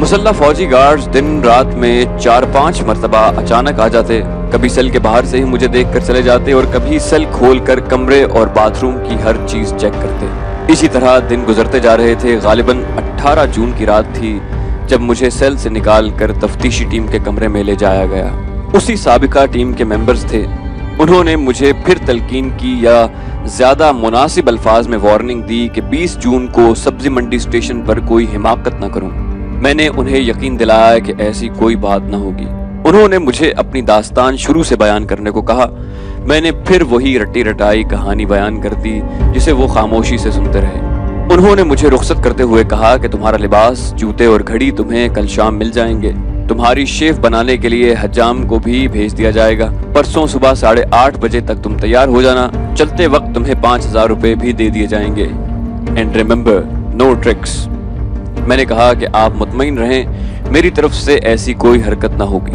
مسلح فوجی گارڈز دن رات میں 4-5 مرتبہ اچانک آ جاتے، کبھی سیل کے باہر سے ہی مجھے دیکھ کر چلے جاتے اور کبھی سیل کھول کر کمرے اور باتھ روم کی ہر چیز چیک کرتے۔ اسی طرح دن گزرتے جا رہے تھے۔ غالباً 18 جون کی رات تھی جب مجھے سیل سے نکال کر تفتیشی ٹیم کے کمرے میں لے جایا گیا۔ اسی سابقہ ٹیم کے ممبرز تھے۔ انہوں نے مجھے پھر تلقین کی یا زیادہ مناسب الفاظ میں وارننگ دی کہ 20 جون کو سبزی منڈی اسٹیشن پر کوئی حماقت نہ کروں۔ میں نے انہیں یقین دلایا کہ ایسی کوئی بات نہ ہوگی۔ انہوں نے مجھے اپنی داستان شروع سے بیان کرنے کو کہا۔ میں نے پھر وہی رٹی رٹائی کہانی بیان کر دی جسے وہ خاموشی سے سنتے رہے۔ انہوں نے مجھے رخصت کرتے ہوئے کہا کہ تمہارا لباس، جوتے اور گھڑی تمہیں کل شام مل جائیں گے۔ تمہاری شیف بنانے کے لیے حجام کو بھی بھیج دیا جائے گا۔ پرسوں صبح 8:30 بجے تک تم تیار ہو جانا۔ چلتے وقت تمہیں 5,000 روپے بھی دے دیے جائیں گے۔ And remember, no tricks. میں نے کہا کہ آپ مطمئن رہیں، میری طرف سے ایسی کوئی حرکت نہ ہوگی۔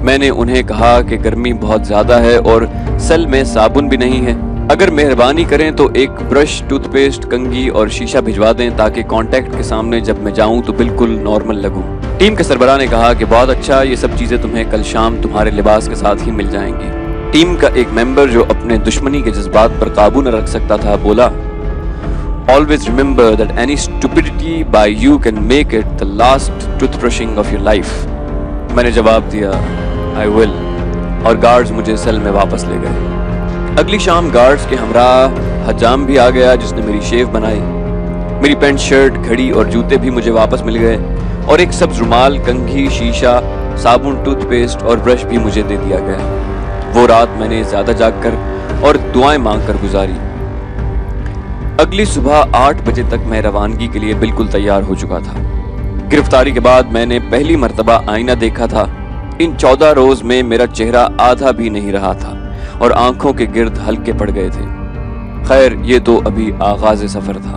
میں نے انہیں کہا کہ گرمی بہت زیادہ ہے اور سیل میں صابن بھی نہیں ہے۔ اگر مہربانی کریں تو ایک برش، ٹوتھ پیسٹ، کنگھی اور شیشہ بھجوا دیں تاکہ کانٹیکٹ کے سامنے جب میں جاؤں تو بالکل نارمل لگوں۔ ٹیم کے سربراہ نے کہا کہ بہت اچھا، یہ سب چیزیں تمہیں کل شام تمہارے لباس کے ساتھ ہی مل جائیں گی۔ ٹیم کا ایک ممبر جو اپنے دشمنی کے جذبات پر قابو نہ رکھ سکتا تھا بولا، Always remember that any stupidity by you can make it the last toothbrushing of your life۔ میں نے جواب دیا I will، اور گارڈز مجھے سیل میں واپس لے گئے۔ اگلی شام گارڈز کے ہمراہ حجام بھی آ گیا جس نے میری شیف بنائی۔ میری پینٹ، شرٹ، گھڑی اور جوتے بھی مجھے واپس مل گئے اور ایک سبز رومال، کنگھی، شیشہ، صابن، ٹوتھ پیسٹ اور برش بھی مجھے دے دیا گیا۔ وہ رات میں نے زیادہ جاگ کر اور دعائیں مانگ کر گزاری۔ اگلی صبح 8 بجے تک میں روانگی کے لیے بالکل تیار ہو چکا تھا۔ گرفتاری کے بعد میں نے پہلی مرتبہ آئینہ دیکھا تھا۔ ان 14 روز میں میرا چہرہ آدھا بھی نہیں رہا تھا اور آنکھوں کے گرد ہلکے پڑ گئے تھے۔ خیر، یہ تو ابھی آغاز سفر تھا۔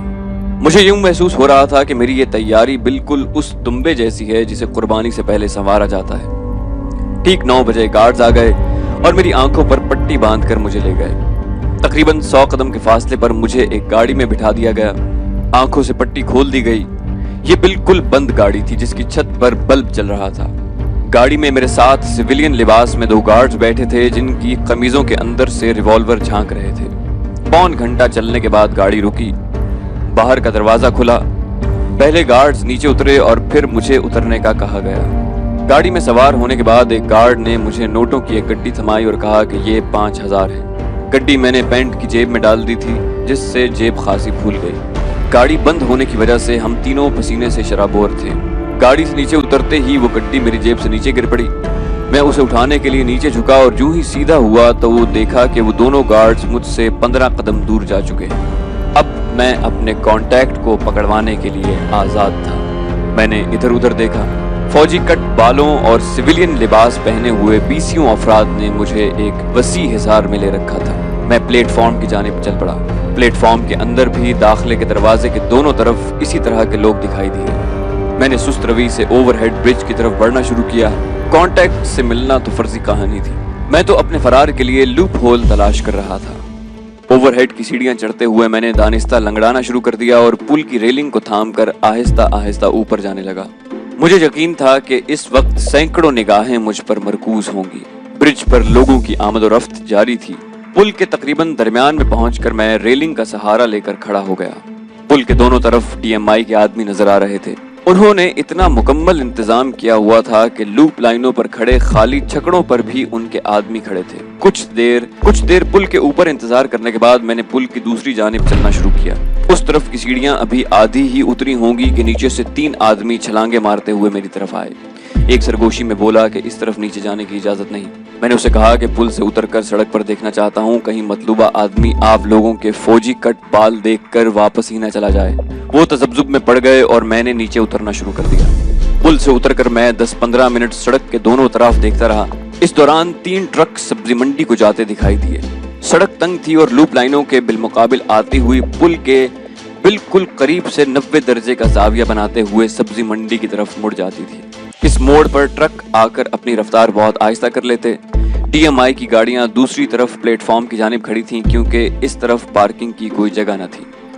مجھے یوں محسوس ہو رہا تھا کہ میری یہ تیاری بالکل اس دمبے جیسی ہے جسے قربانی سے پہلے سنوارا جاتا ہے۔ ٹھیک 9 بجے گارڈز آ گئے اور میری آنکھوں پر پٹی باندھ کر مجھے لے گئے۔ تقریباً 100 قدم کے فاصلے پر مجھے ایک گاڑی میں بٹھا دیا گیا۔ آنکھوں سے پٹی کھول دی گئی۔ یہ بالکل بند گاڑی تھی جس کی چھت پر بلب چل رہا تھا۔ گاڑی میں میرے ساتھ سویلین لباس میں 2 گارڈز بیٹھے تھے جن کی قمیضوں کے اندر سے ریوالور جھانک رہے تھے۔ پون گھنٹہ چلنے کے بعد گاڑی رکی۔ باہر کا دروازہ کھلا۔ پہلے گارڈز نیچے اترے اور پھر مجھے اترنے کا کہا گیا۔ گاڑی میں سوار ہونے کے بعد ایک گارڈ نے مجھے نوٹوں کی ایک گڈی تھمائی اور کہا کہ یہ 5,000 ہے۔ گڈی میں نے پینٹ کی جیب میں ڈال دی تھی جس سے جیب خاصی پھول گئی۔ گاڑی بند ہونے کی وجہ سے ہم تینوں پسینے سے شرابور تھے۔ گاڑی سے نیچے اترتے ہی وہ گڈی میری جیب سے نیچے گر پڑی۔ میں اسے اٹھانے کے لیے نیچے جھکا اور جو ہی سیدھا ہوا تو وہ دیکھا کہ وہ دونوں گارڈز مجھ سے 15 قدم دور جا چکے۔ اب میں اپنے کانٹیکٹ کو پکڑوانے کے لیے آزاد تھا۔ میں نے ادھر ادھر دیکھا۔ فوجی کٹ بالوں اور سویلین لباس پہنے ہوئے 20 افراد نے مجھے ایک وسیع حصار میں لے رکھا تھا۔ میں پلیٹ فارم کی جانب چل پڑا۔ پلیٹ فارم کے اندر بھی داخلے کے دروازے کے دونوں طرف اسی طرح کے لوگ دکھائی دیے۔ میں نے سست روی سے اوور ہیڈ برج کی طرف بڑھنا شروع کیا۔ کانٹیکٹ سے ملنا تو فرضی کہانی تھی۔ میں تو اپنے فرار کے لیے لوپ ہول تلاش کر رہا تھا۔ اوور ہیڈ کی سیڑھیاں چڑھتے ہوئے میں نے دانستہ لنگڑانا شروع کر دیا اور پل کی ریلنگ کو تھام کر آہستہ آہستہ اوپر جانے لگا۔ مجھے یقین تھا کہ اس وقت سینکڑوں نگاہیں مجھ پر مرکوز ہوں گی۔ برج پر لوگوں کی آمد و رفت جاری تھی۔ پل کے تقریباً درمیان میں پہنچ کر میں ریلنگ کا سہارا لے کر کھڑا ہو گیا۔ پل کے دونوں طرف DMI کے آدمی نظر آ رہے تھے۔ انہوں نے اتنا مکمل انتظام کیا ہوا تھا کہ لوپ لائنوں پر کھڑے خالی چھکڑوں پر بھی ان کے آدمی کھڑے تھے۔ کچھ دیر پل کے اوپر انتظار کرنے کے بعد میں نے پل کی دوسری جانب چلنا شروع کیا۔ اس طرف کی سیڑھیاں ابھی آدھی ہی اتری ہوں گی کہ نیچے سے 3 آدمی چھلانگے مارتے ہوئے میری طرف آئے۔ ایک سرگوشی میں بولا کہ اس طرف نیچے جانے کی اجازت نہیں۔ میں نے اسے کہا کہ پل سے اتر کر سڑک پر دیکھنا چاہتا ہوں، کہیں مطلوبہ آدمی آپ لوگوں کے فوجی کٹ بال دیکھ کر واپس ہی نہ چلا جائے۔ وہ تذبذب میں پڑ گئے اور میں نے نیچے اترنا شروع کر دیا۔ پل سے اتر کر میں 10-15 منٹ سڑک کے دونوں طرف دیکھتا رہا۔ اس دوران 3 ٹرک سبزی منڈی کو جاتے دکھائی دیے۔ سڑک تنگ تھی اور لوپ لائنوں کے بالمقابل آتی ہوئی پل کے بالکل قریب سے 90 درجے کا زاویہ بناتے ہوئے سبزی منڈی کی طرف مڑ جاتی تھی۔ اس موڑ پر ٹرک آ کر اپنی رفتار بہت آہستہ کر لیتے۔ DMI کی گاڑیاں دوسری طرف پلیٹ فارم کی جانب کھڑی تھیں کیونکہ اس طرف پارکنگ کی کوئی جگہ نہ تھی۔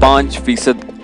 5%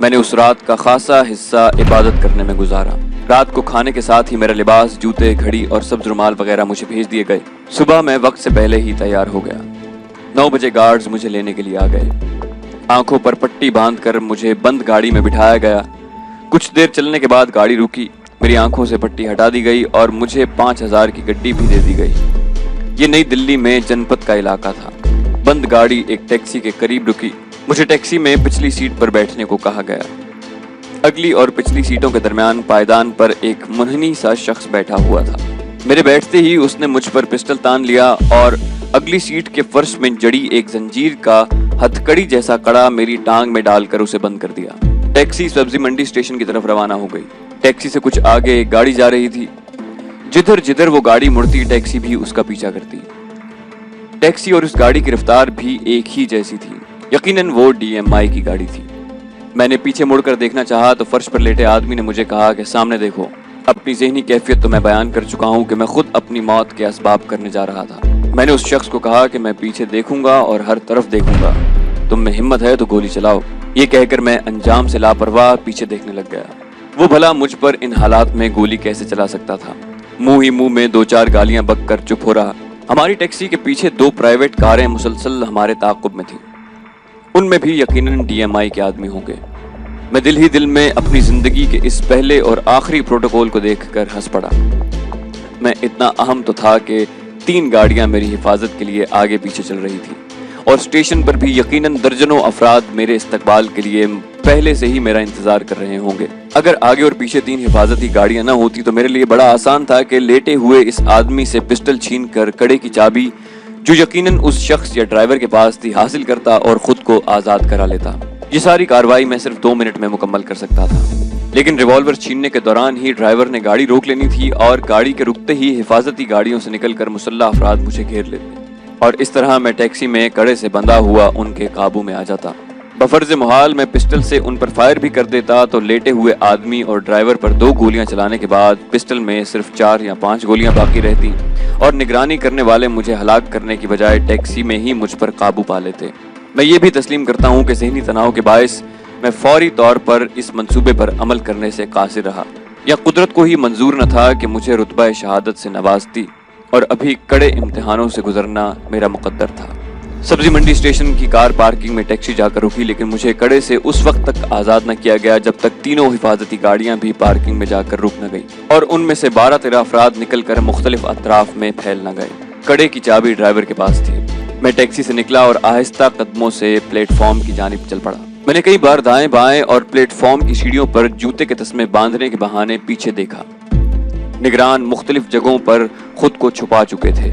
میں نے اس رات کا خاصا حصہ عبادت کرنے میں گزارا۔ رات کو کھانے کے ساتھ ہی میرا لباس، جوتے، گھڑی اور سبز رومال وغیرہ مجھے بھیج دیے گئے۔ صبح میں وقت سے پہلے ہی تیار ہو گیا۔ 9 بجے گارڈز مجھے لینے کے لیے آ گئے۔ آنکھوں پر پٹی باندھ کر مجھے بند گاڑی میں بٹھایا گیا۔ کچھ دیر چلنے کے بعد گاڑی رکی، میری آنکھوں سے پٹی ہٹا دی گئی اور مجھے 5000 کی گڈی بھی دے دی گئی۔ یہ نئی دلی میں جنپت کا علاقہ تھا۔ بند گاڑی ایک ٹیکسی کے قریب رکی۔ مجھے ٹیکسی میں پچھلی سیٹ پر بیٹھنے کو کہا گیا۔ اگلی اور پچھلی سیٹوں کے درمیان پائیدان پر ایک منحنی سا شخص بیٹھا ہوا تھا۔ میرے بیٹھتے ہی اس نے مجھ پر پسٹل تان لیا اور اگلی سیٹ کے فرش میں جڑی ایک زنجیر کا ہتھکڑی جیسا کڑا میری ٹانگ میں ڈال کر اسے بند کر دیا۔ ٹیکسی سبزی منڈی اسٹیشن کی طرف روانہ ہو گئی۔ ٹیکسی سے کچھ آگے ایک گاڑی جا رہی تھی۔ جدھر جدھر وہ گاڑی مڑتی، ٹیکسی بھی اس کا پیچھا کرتی۔ ٹیکسی اور اس گاڑی کی رفتار بھی ایک ہی جیسی تھی۔ یقیناً وہ DMI کی گاڑی تھی۔ میں نے پیچھے مڑ کر دیکھنا چاہا تو فرش پر لیٹے آدمی نے مجھے کہا کہ سامنے دیکھو۔ اپنی ذہنی کیفیت تو میں بیان کر چکا ہوں کہ میں خود اپنی موت کے اسباب کرنے جا رہا تھا۔ میں نے اس شخص کو کہا کہ میں پیچھے دیکھوں گا اور ہر طرف دیکھوں گا، تم میں ہمت ہے تو گولی چلاؤ۔ یہ کہہ کر میں انجام سے لاپرواہ پیچھے دیکھنے لگ گیا۔ وہ بھلا مجھ پر ان حالات میں گولی کیسے چلا سکتا تھا؟ منہ ہی منہ میں 2-4 گالیاں بک کر چپ ہو رہا۔ ہماری ٹیکسی کے پیچھے 2 پرائیویٹ کاریں مسلسل ہمارے تعاقب میں تھیں۔ ان میں بھی یقیناً DMI کے آدمی ہوں گے۔ میں دل ہی دل میں اپنی زندگی کے اس پہلے اور آخری پروٹوکول کو دیکھ کر ہنس پڑا۔ میں اتنا اہم تو تھا کہ 3 گاڑیاں میری حفاظت کے لیے آگے پیچھے چل رہی تھی اور اسٹیشن پر بھی یقیناً درجنوں افراد میرے استقبال کے لیے پہلے سے ہی میرا انتظار کر رہے ہوں گے۔ اگر آگے اور پیچھے 3 حفاظتی گاڑیاں نہ ہوتی تو میرے لیے بڑا آسان تھا کہ لیٹے ہوئے اس آدمی سے پسٹل چھین کر کڑے کی چابی، جو یقیناً اس شخص یا ڈرائیور کے پاس تھی، حاصل کرتا اور خود کو آزاد کرا لیتا۔ یہ ساری کارروائی میں صرف 2 منٹ میں مکمل کر سکتا تھا، لیکن ریوالور چھیننے کے دوران ہی ڈرائیور نے گاڑی روک لینی تھی اور گاڑی کے رکتے ہی حفاظتی گاڑیوں سے نکل کر مسلح افراد مجھے گھیر لیتے اور اس طرح میں ٹیکسی میں کڑے سے بندھا ہوا ان کے قابو میں آ جاتا۔ بفرض محال میں پسٹل سے ان پر فائر بھی کر دیتا تو لیٹے ہوئے آدمی اور ڈرائیور پر 2 گولیاں چلانے کے بعد پسٹل میں صرف 4 یا 5 گولیاں باقی رہتی اور نگرانی کرنے والے مجھے ہلاک کرنے کی بجائے ٹیکسی میں ہی مجھ پر قابو پا لیتے۔ میں یہ بھی تسلیم کرتا ہوں کہ ذہنی تناؤ کے باعث میں فوری طور پر اس منصوبے پر عمل کرنے سے قاصر رہا، یا قدرت کو ہی منظور نہ تھا کہ مجھے رتبہ شہادت سے نوازتی اور ابھی کڑے امتحانوں سے گزرنا میرا مقدر تھا۔ سبزی منڈی اسٹیشن کی کار پارکنگ میں ٹیکسی جا کر رکی، لیکن مجھے کڑے سے اس وقت تک آزاد نہ کیا گیا جب تک 3 حفاظتی گاڑیاں بھی پارکنگ میں جا کر رک نہ گئی اور ان میں سے 12-13 افراد نکل کر مختلف اطراف میں پھیل نہ گئے۔ کڑے کی چابی ڈرائیور کے پاس تھی۔ میں ٹیکسی سے نکلا اور آہستہ قدموں سے پلیٹ فارم کی جانب چل پڑا۔ میں نے کئی بار دائیں بائیں اور پلیٹ فارم کی سیڑھیوں پر جوتے کے تسمے باندھنے کے بہانے پیچھے دیکھا۔ نگران مختلف جگہوں پر خود کو چھپا چکے تھے۔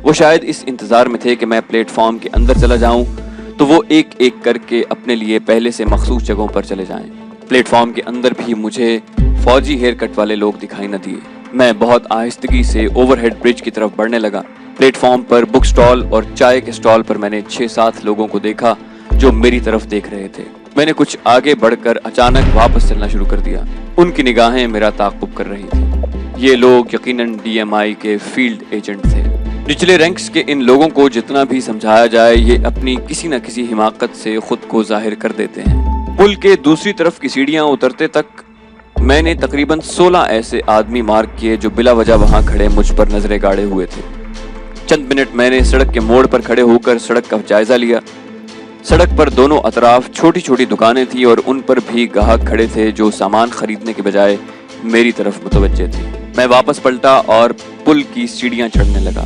وہ شاید اس انتظار میں تھے کہ میں پلیٹ فارم کے اندر چلا جاؤں تو وہ ایک ایک کر کے اپنے لیے پہلے سے مخصوص جگہوں پر چلے جائیں۔ پلیٹ فارم کے اندر بھی مجھے فوجی ہیئر کٹ والے لوگ دکھائی نہ دیے۔ میں بہت آہستگی سے اوور ہیڈ برج کی طرف بڑھنے لگا۔ پلیٹ فارم پر بک سٹال اور چائے کے سٹال پر میں نے 6-7 لوگوں کو دیکھا جو میری طرف دیکھ رہے تھے۔ میں نے کچھ آگے بڑھ کر اچانک واپس چلنا شروع کر دیا۔ ان کی نگاہیں میرا تعاقب کر رہی تھیں۔ یہ لوگ یقیناً DMI کے فیلڈ ایجنٹ تھے۔ نچلے رینکس کے ان لوگوں کو جتنا بھی سمجھایا جائے، یہ اپنی کسی نہ کسی حماقت سے خود کو ظاہر کر دیتے ہیں۔ پل کے دوسری طرف کی سیڑھیاں اترتے تک میں نے تقریباً 16 ایسے آدمی مارک کیے جو بلا وجہ وہاں کھڑے مجھ پر نظریں گاڑے ہوئے تھے۔ چند منٹ میں نے سڑک کے موڑ پر کھڑے ہو کر سڑک کا جائزہ لیا۔ سڑک پر دونوں اطراف چھوٹی چھوٹی دکانیں تھیں اور ان پر بھی گاہک کھڑے تھے جو سامان خریدنے کے بجائے میری طرف متوجہ تھے۔ میں واپس پلٹا اور پل کی سیڑھیاں چڑھنے لگا۔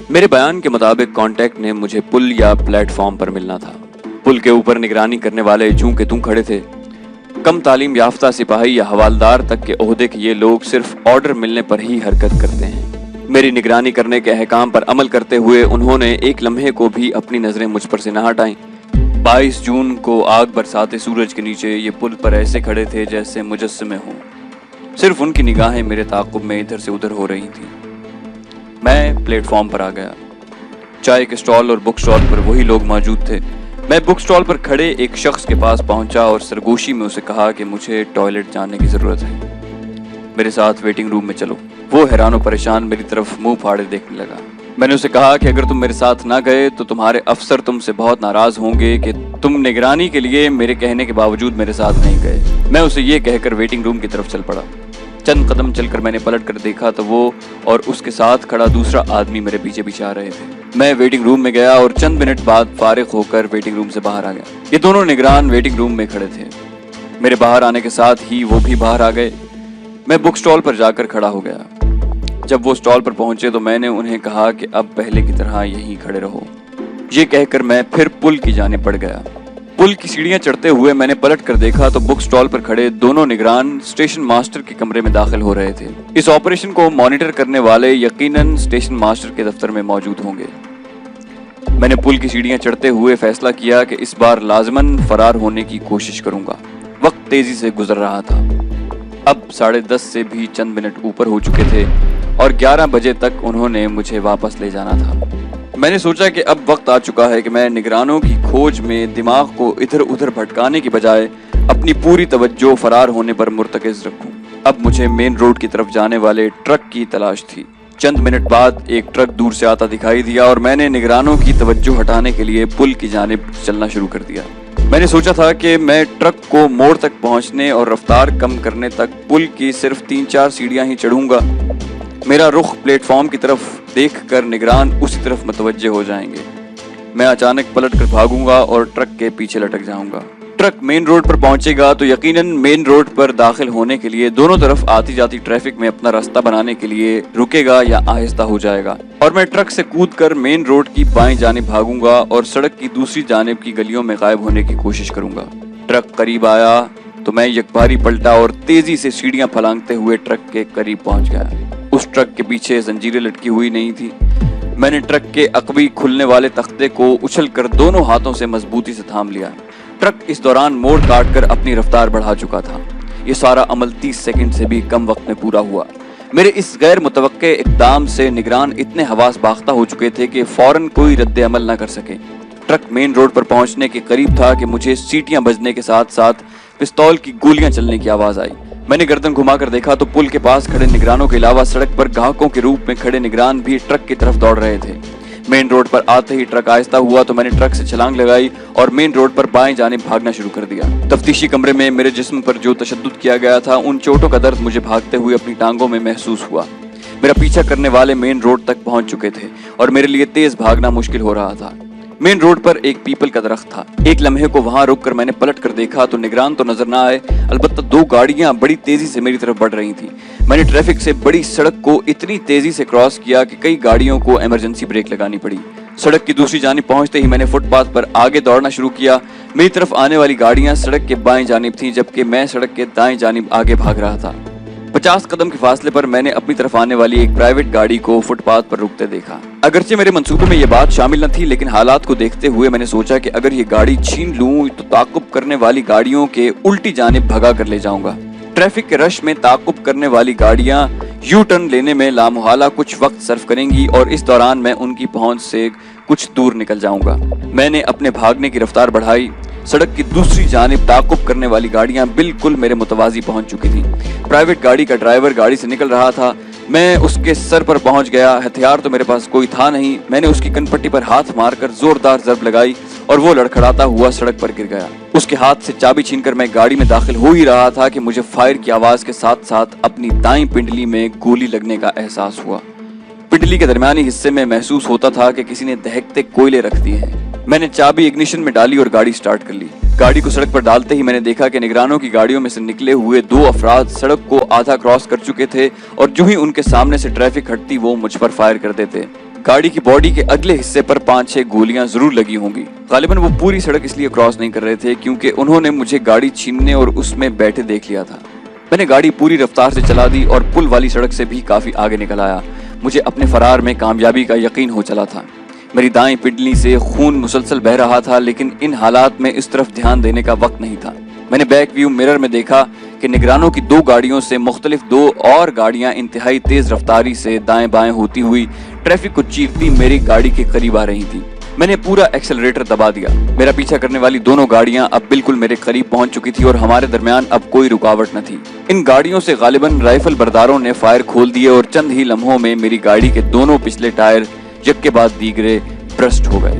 میرے بیان کے مطابق کانٹیکٹ نے مجھے پل یا پلیٹ فارم پر ملنا تھا۔ پل کے اوپر نگرانی کرنے والے جوں کہ توں کھڑے تھے۔ کم تعلیم یافتہ سپاہی یا حوالدار تک کے عہدے کے یہ لوگ صرف آرڈر ملنے پر ہی حرکت کرتے ہیں۔ میری نگرانی کرنے کے احکام پر عمل کرتے ہوئے انہوں نے ایک لمحے کو بھی اپنی نظریں مجھ پر سے نہ ہٹائیں۔ 22 جون کو آگ برساتے سورج کے نیچے یہ پل پر ایسے کھڑے تھے جیسے مجسمے ہوں۔ صرف ان کی نگاہیں میرے تعاقب میں ادھر سے ادھر ہو رہی تھیں۔ میں پلیٹ فارم پر آ گیا۔ چائے کے سٹال اور بک سٹال پر وہی لوگ موجود تھے۔ میں بک سٹال پر کھڑے ایک شخص کے پاس پہنچا اور سرگوشی میں اسے کہا کہ مجھے ٹوائلٹ جانے کی ضرورت ہے، میرے ساتھ ویٹنگ روم میں چلو۔ وہ حیران و پریشان میری طرف منہ پھاڑے دیکھنے لگا۔ میں نے اسے کہا کہ اگر تم میرے ساتھ نہ گئے تو تمہارے افسر تم سے بہت ناراض ہوں گے کہ تم نگرانی کے لیے میرے کہنے کے باوجود میرے ساتھ نہیں گئے۔ میں اسے یہ کہہ کر ویٹنگ روم کی طرف چل پڑا۔ چند قدم چل کر میں نے پلٹ کر دیکھا تو وہ اور اس کے ساتھ کھڑا دوسرا آدمی میرے پیچھے پیچھے آ رہے تھے۔ میں ویٹنگ روم میں گیا اور چند منٹ بعد فارغ ہو کر ویٹنگ روم سے باہر آ گیا۔ یہ دونوں نگران ویٹنگ روم میں کھڑے تھے۔ میرے باہر آنے کے ساتھ ہی وہ بھی باہر آ گئے۔ میں بک سٹال پر جا کر کھڑا ہو گیا۔ جب وہ سٹال پر پہنچے تو میں نے انہیں کہا کہ اب پہلے کی طرح یہیں کھڑے رہو۔ یہ کہہ کر میں پھر پل کی جانب بڑھ گیا۔ پل کی سیڑھیاں چڑھتے ہوئے میں نے پلٹ کر دیکھا تو بک سٹال پر کھڑے دونوں نگران اسٹیشن ماسٹر کے کمرے میں داخل ہو رہے تھے۔ اس آپریشن کو مانیٹر کرنے والے یقیناً اسٹیشن ماسٹر کے دفتر میں موجود ہوں گے۔ میں نے پل کی سیڑھیاں چڑھتے ہوئے فیصلہ کیا کہ اس بار لازماً فرار ہونے کی کوشش کروں گا۔ وقت تیزی سے گزر رہا تھا۔ اب 10:30 سے بھی چند منٹ اوپر ہو چکے تھے اور 11 بجے تک انہوں نے مجھے واپس لے جانا تھا۔ میں نے سوچا کہ اب وقت آ چکا ہے کہ میں نگرانوں کی کھوج میں دماغ کو ادھر ادھر بھٹکانے کی بجائے اپنی پوری توجہ فرار ہونے پر مرتکز رکھوں۔ اب مجھے مین روڈ کی طرف جانے والے ٹرک کی تلاش تھی۔ چند منٹ بعد ایک ٹرک دور سے آتا دکھائی دیا اور میں نے نگرانوں کی توجہ ہٹانے کے لیے پل کی جانب چلنا شروع کر دیا۔ میں نے سوچا تھا کہ میں ٹرک کو موڑ تک پہنچنے اور رفتار کم کرنے تک پل کی صرف 3-4 سیڑھیاں ہی چڑھوں گا۔ میرا رخ پلیٹ فارم کی طرف دیکھ کر نگران اسی طرف متوجہ ہو جائیں گے۔ میں اچانک پلٹ کر بھاگوں گا اور ٹرک کے پیچھے لٹک جاؤں گا۔ ٹرک مین روڈ پر پہنچے گا تو یقیناً مین روڈ پر داخل ہونے کے لیے دونوں طرف آتی جاتی ٹریفک میں اپنا راستہ بنانے کے لیے رکے گا یا آہستہ ہو جائے گا، اور میں ٹرک سے کود کر مین روڈ کی بائیں جانب بھاگوں گا اور سڑک کی دوسری جانب کی گلیوں میں غائب ہونے کی کوشش کروں گا۔ ٹرک قریب آیا تو میں یکباری پلٹا اور تیزی سے سیڑھیاں پھلانگتے ہوئے ٹرک کے قریب پہنچ گیا۔ اس ٹرک کے پیچھے زنجیریں لٹکی ہوئی نہیں تھی۔ میں نے ٹرک کے عقبی کھلنے والے تختے کو اچھل کر دونوں ہاتھوں سے مضبوطی سے تھام لیا۔ ٹرک اس دوران موڑ کاٹ کر اپنی رفتار بڑھا چکا تھا۔ یہ سارا عمل 30 سیکنڈ سے بھی کم وقت میں پورا ہوا۔ میرے اس غیر متوقع اقدام سے نگران اتنے حواس باختہ ہو چکے تھے کہ فوراً کوئی رد عمل نہ کر سکے۔ ٹرک مین روڈ پر پہنچنے کے قریب تھا کہ مجھے سیٹیاں بجنے کے ساتھ ساتھ پستول کی گولیاں چلنے کی آواز آئی۔ میں نے گردن گھما کر دیکھا تو پل کے پاس کھڑے نگرانوں کے علاوہ سڑک پر گاہکوں کے روپ میں کھڑے نگران بھی ٹرک کی طرف دوڑ رہے تھے۔ مین روڈ پر آتے ہی ٹرک آہستہ ہوا تو میں نے ٹرک سے چھلانگ لگائی اور مین روڈ پر بائیں جانب بھاگنا شروع کر دیا۔ تفتیشی کمرے میں میرے جسم پر جو تشدد کیا گیا تھا، ان چوٹوں کا درد مجھے بھاگتے ہوئے اپنی ٹانگوں میں محسوس ہوا۔ میرا پیچھا کرنے والے مین روڈ تک پہنچ چکے تھے اور میرے لیے تیز بھاگنا مشکل ہو رہا تھا۔ مین روڈ پر ایک پیپل کا درخت تھا۔ ایک لمحے کو وہاں رک کر میں نے پلٹ کر دیکھا تو نگران تو نظر نہ آئے، البتہ 2 گاڑیاں بڑی تیزی سے میری طرف بڑھ رہی تھیں۔ میں نے ٹریفک سے بڑی سڑک کو اتنی تیزی سے کراس کیا کہ کئی گاڑیوں کو ایمرجنسی بریک لگانی پڑی۔ سڑک کی دوسری جانب پہنچتے ہی میں نے فٹ پاتھ پر آگے دوڑنا شروع کیا۔ میری طرف آنے والی گاڑیاں سڑک کے بائیں جانب تھیں جبکہ میں سڑک کے دائیں جانب آگے بھاگ رہا تھا۔ 50 قدم کے فاصلے پر میں نے اپنی طرف آنے والی ایک پرائیویٹ گاڑی کو فٹ پاتھ پر رکتے دیکھا۔ اگرچہ میرے منصوبے میں یہ بات شامل نہ تھی، لیکن حالات کو دیکھتے ہوئے میں نے سوچا کہ اگر یہ گاڑی چھین لوں تو تعاقب کرنے والی گاڑیوں کے الٹی جانب بھگا کر لے جاؤں گا۔ ٹریفک کے رش میں تعاقب کرنے والی گاڑیاں یو ٹرن لینے میں لامحالہ کچھ وقت صرف کریں گی اور اس دوران میں ان کی پہنچ سے کچھ دور نکل جاؤں گا۔ میں نے اپنے بھاگنے کی رفتار بڑھائی۔ سڑک کی دوسری جانب تعاقب کرنے والی گاڑیاں بالکل میرے متوازی پہنچ چکی تھیں۔ پرائیویٹ گاڑی کا ڈرائیور گاڑی سے نکل رہا تھا۔ میں اس کے سر پر پہنچ گیا۔ ہتھیار تو میرے پاس کوئی تھا نہیں۔ میں نے اس کی کن پٹی پر ہاتھ مار کر زوردار ضرب لگائی اور وہ لڑکھڑاتا ہوا سڑک پر گر گیا۔ اس کے ہاتھ سے چابی چھین کر میں گاڑی میں داخل ہو ہی رہا تھا کہ مجھے فائر کی آواز کے ساتھ ساتھ اپنی دائیں پنڈلی میں گولی لگنے کا احساس ہوا۔ پنڈلی کے درمیانی حصے میں محسوس ہوتا تھا کہ کسی نے دہکتے کوئلے رکھ دیے ہیں۔ میں نے چابی اگنیشن میں ڈالی اور گاڑی سٹارٹ کر لی۔ گاڑی کو سڑک پر ڈالتے ہی میں نے دیکھا کہ نگرانوں کی گاڑیوں میں سے نکلے ہوئے 2 افراد سڑک کو آدھا کراس کر چکے تھے اور جو ہی ان کے سامنے سے ٹریفک ہٹتی وہ مجھ پر فائر کر دیتے۔ گاڑی کی باڈی کے اگلے حصے پر 5-6 گولیاں ضرور لگی ہوں گی۔ غالباً وہ پوری سڑک اس لیے کراس نہیں کر رہے تھے کیونکہ انہوں نے مجھے گاڑی چھیننے اور اس میں بیٹھے دیکھ لیا تھا۔ میں نے گاڑی پوری رفتار سے چلا دی اور پل والی سڑک سے بھی کافی آگے نکل آیا۔ مجھے اپنے فرار میں کامیابی کا یقین ہو چلا تھا۔ میری دائیں پنڈلی سے خون مسلسل بہہ رہا تھا، لیکن ان حالات میں اس طرف دھیان دینے کا وقت نہیں تھا۔ میں نے بیک ویو مرر میں دیکھا کہ نگرانوں کی 2 گاڑیوں سے مختلف 2 اور گاڑیاں انتہائی تیز رفتاری سے دائیں بائیں ہوتی ہوئی ٹریفک کو چیرتی میری گاڑی کے قریب آ رہی تھیں۔ میں نے پورا ایکسلریٹر دبا دیا۔ میرا پیچھا کرنے والی دونوں گاڑیاں اب بالکل میرے قریب پہنچ چکی تھی اور ہمارے درمیان اب کوئی رکاوٹ نہ تھی۔ ان گاڑیوں سے غالباً رائفل برداروں نے فائر کھول دیے اور چند ہی لمحوں میں میری گاڑی کے دونوں پچھلے ٹائر یک کے بعد دیگرے برسٹ ہو گئے۔